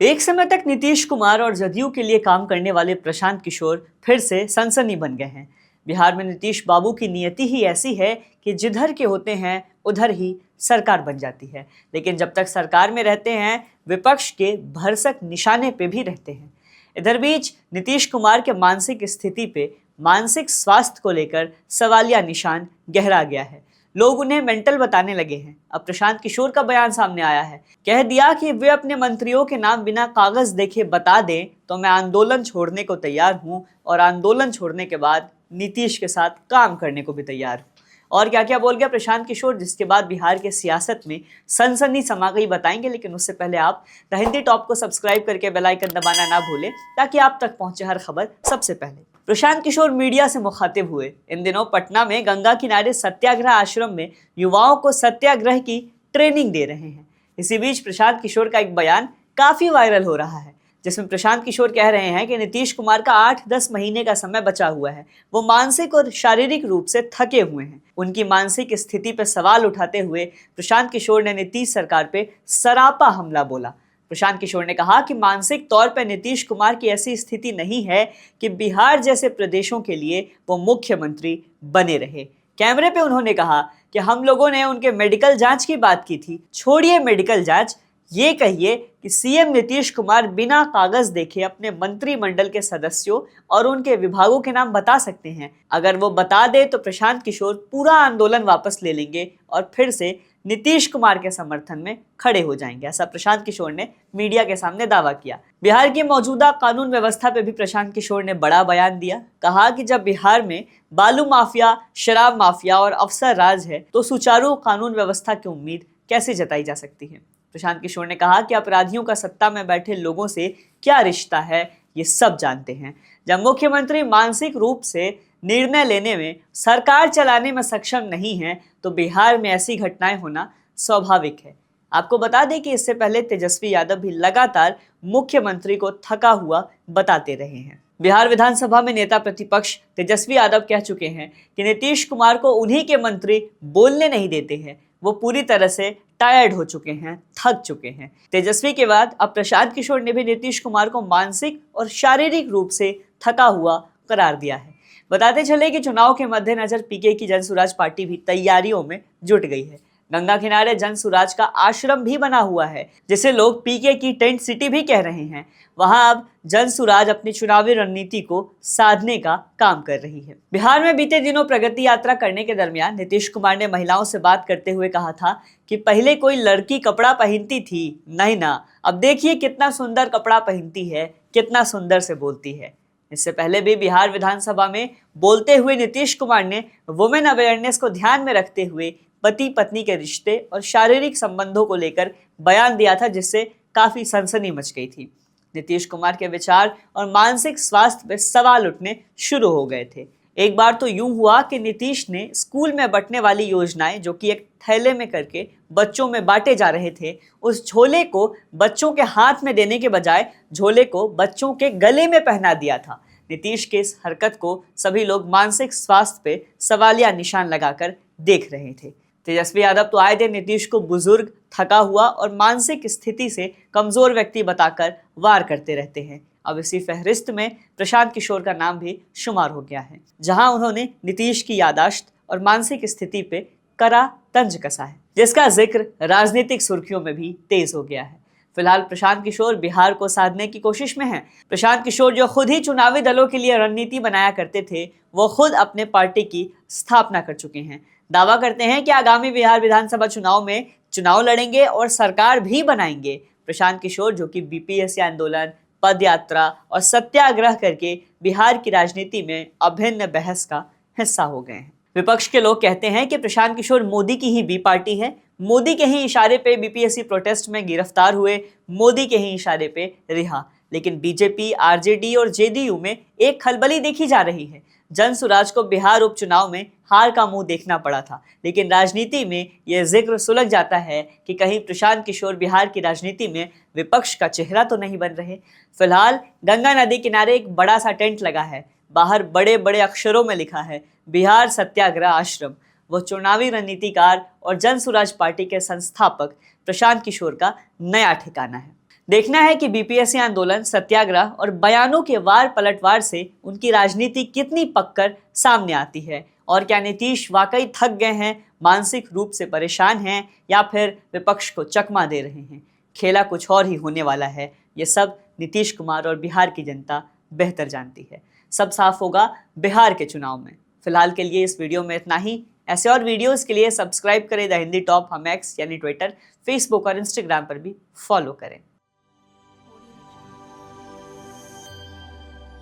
एक समय तक नीतीश कुमार और जदयू के लिए काम करने वाले प्रशांत किशोर फिर से सनसनी बन गए हैं। बिहार में नीतीश बाबू की नियति ही ऐसी है कि जिधर के होते हैं उधर ही सरकार बन जाती है, लेकिन जब तक सरकार में रहते हैं विपक्ष के भरसक निशाने पे भी रहते हैं। इधर बीच नीतीश कुमार के मानसिक स्थिति पे, मानसिक स्वास्थ्य को लेकर सवालिया निशान गहरा गया है। लोग उन्हें मेंटल बताने लगे हैं। अब प्रशांत किशोर का बयान सामने आया है, कह दिया कि वे अपने मंत्रियों के नाम बिना कागज देखे बता दें तो मैं आंदोलन छोड़ने को तैयार हूं और आंदोलन छोड़ने के बाद नीतीश के साथ काम करने को भी तैयार हूं। और क्या क्या बोल गया प्रशांत किशोर, जिसके बाद बिहार के सियासत में सनसनी समा गई, बताएंगे। लेकिन उससे पहले आप द हिंदी टॉप को सब्सक्राइब करके बेल आइकन दबाना ना भूलें, ताकि आप तक पहुंचे हर खबर सबसे पहले। प्रशांत किशोर मीडिया से मुखातिब हुए। इन दिनों पटना में गंगा किनारे सत्याग्रह आश्रम में युवाओं को सत्याग्रह की ट्रेनिंग दे रहे हैं। इसी बीच प्रशांत किशोर का एक बयान काफी वायरल हो रहा है, जिसमें प्रशांत किशोर कह रहे हैं कि नीतीश कुमार का 8-10 महीने का समय बचा हुआ है। वो मानसिक और शारीरिक रूप से थके हुए हैं। उनकी मानसिक स्थिति पर सवाल उठाते हुए प्रशांत किशोर ने नीतीश सरकार पे सरापा हमला बोला। प्रशांत किशोर ने कहा कि मानसिक तौर पर नीतीश कुमार की ऐसी स्थिति नहीं है कि बिहार जैसे प्रदेशों के लिए वो मुख्यमंत्री बने रहे। कैमरे पे उन्होंने कहा कि हम लोगों ने उनके मेडिकल जांच की बात की थी। छोड़िए मेडिकल जांच, ये कहिए कि सीएम नीतीश कुमार बिना कागज देखे अपने मंत्रिमंडल के सदस्यों और उनके विभागों के नाम बता सकते हैं। अगर वो बता दे तो प्रशांत किशोर पूरा आंदोलन वापस ले लेंगे और फिर से नीतीश कुमार के समर्थन में खड़े हो जाएंगे, ऐसा प्रशांत किशोर ने मीडिया के सामने दावा किया। बिहार की मौजूदा कानून व्यवस्था पे भी प्रशांत किशोर ने बड़ा बयान दिया। कहा कि जब बिहार में बालू माफिया, शराब माफिया और अफसर राज है तो सुचारू कानून व्यवस्था की उम्मीद कैसे जताई जा सकती है। प्रशांत किशोर ने कहा कि अपराधियों का सत्ता में बैठे लोगों से क्या रिश्ता है ये सब जानते हैं। जब मुख्यमंत्री मानसिक रूप से निर्णय लेने में, सरकार चलाने में सक्षम नहीं है तो बिहार में ऐसी घटनाएं होना स्वाभाविक है। आपको बता दें कि इससे पहले तेजस्वी यादव भी लगातार मुख्यमंत्री को थका हुआ बताते रहे हैं। बिहार विधानसभा में नेता प्रतिपक्ष तेजस्वी यादव कह चुके हैं कि नीतीश कुमार को उन्हीं के मंत्री बोलने नहीं देते हैं। वो पूरी तरह से टायर्ड हो चुके हैं, थक चुके हैं। तेजस्वी के बाद अब प्रशांत किशोर ने भी नीतीश कुमार को मानसिक और शारीरिक रूप से थका हुआ करार दिया है। बताते चले कि चुनाव के मद्देनजर पीके की जनसुराज पार्टी भी तैयारियों में जुट गई है। गंगा किनारे जनसुराज का आश्रम भी बना हुआ है, जिसे लोग पीके की टेंट सिटी भी कह रहे हैं। वहां अब जनसुराज अपनी चुनावी रणनीति को साधने का काम कर रही है। बिहार में बीते दिनों प्रगति यात्रा करने के दरमियान नीतीश कुमार ने महिलाओं से बात करते हुए कहा था कि पहले कोई लड़की कपड़ा पहनती थी, नहीं ना, अब देखिए कितना सुंदर कपड़ा पहनती है, कितना सुंदर से बोलती है। इससे पहले भी बिहार विधानसभा में बोलते हुए नीतीश कुमार ने वुमेन अवेयरनेस को ध्यान में रखते हुए पति पत्नी के रिश्ते और शारीरिक संबंधों को लेकर बयान दिया था, जिससे काफी सनसनी मच गई थी। नीतीश कुमार के विचार और मानसिक स्वास्थ्य पर सवाल उठने शुरू हो गए थे। एक बार तो यूं हुआ कि नीतीश ने स्कूल में बंटने वाली योजनाएं, जो कि एक थैले में करके बच्चों में बांटे जा रहे थे, उस झोले को बच्चों के हाथ में देने के बजाय झोले को बच्चों के गले में पहना दिया था। नीतीश के इस हरकत को सभी लोग मानसिक स्वास्थ्य पे सवालिया निशान लगाकर देख रहे थे। तेजस्वी यादव तो आए दिन नीतीश को बुजुर्ग, थका हुआ और मानसिक स्थिति से कमजोर व्यक्ति बताकर वार करते रहते हैं। अब इसी फहरिस्त में प्रशांत किशोर का नाम भी शुमार हो गया है, जहां उन्होंने नीतीश की यादाश्त और मानसिक स्थिति पे कड़ा तंज कसा है, जिसका जिक्र राजनीतिक सुर्खियों में भी तेज हो गया है। फिलहाल प्रशांत किशोर बिहार को साधने की कोशिश में हैं। प्रशांत किशोर जो खुद ही चुनावी दलों के लिए रणनीति बनाया करते थे, वो खुद अपने पार्टी की स्थापना कर चुके हैं। दावा करते हैं कि आगामी बिहार विधानसभा चुनाव में चुनाव लड़ेंगे और सरकार भी बनाएंगे। प्रशांत किशोर, जो कि बीपीएससी आंदोलन, पद यात्रा और सत्याग्रह करके बिहार की राजनीति में अभिन्न बहस का हिस्सा हो गए हैं। विपक्ष के लोग कहते हैं कि प्रशांत किशोर मोदी की ही बी पार्टी है। मोदी के ही इशारे पे बीपीएससी प्रोटेस्ट में गिरफ्तार हुए, मोदी के ही इशारे पे रिहा। लेकिन बीजेपी, आरजेडी और जेडीयू में एक खलबली देखी जा रही है। जनसुराज को बिहार उपचुनाव में हार का मुंह देखना पड़ा था, लेकिन राजनीति में यह जिक्र सुलझ जाता है कि कहीं प्रशांत किशोर बिहार की राजनीति में विपक्ष का चेहरा तो नहीं बन रहे। फिलहाल गंगा नदी किनारे एक बड़ा सा टेंट लगा है। बाहर बड़े बड़े अक्षरों में लिखा है बिहार सत्याग्रह आश्रम। वो चुनावी रणनीतिकार और जनसुराज पार्टी के संस्थापक प्रशांत किशोर का नया ठिकाना है। देखना है कि बीपीएससी आंदोलन, सत्याग्रह और बयानों के वार पलटवार से उनकी राजनीति कितनी पककर सामने आती है, और क्या नीतीश वाकई थक गए हैं, मानसिक रूप से परेशान हैं, या फिर विपक्ष को चकमा दे रहे हैं। खेला कुछ और ही होने वाला है। ये सब नीतीश कुमार और बिहार की जनता बेहतर जानती है। सब साफ होगा बिहार के चुनाव में। फिलहाल के लिए इस वीडियो में इतना ही। ऐसे और वीडियोस के लिए सब्सक्राइब करें द हिंदी टॉप, हम एक्स यानी ट्विटर, फेसबुक और इंस्टाग्राम पर भी फॉलो करें।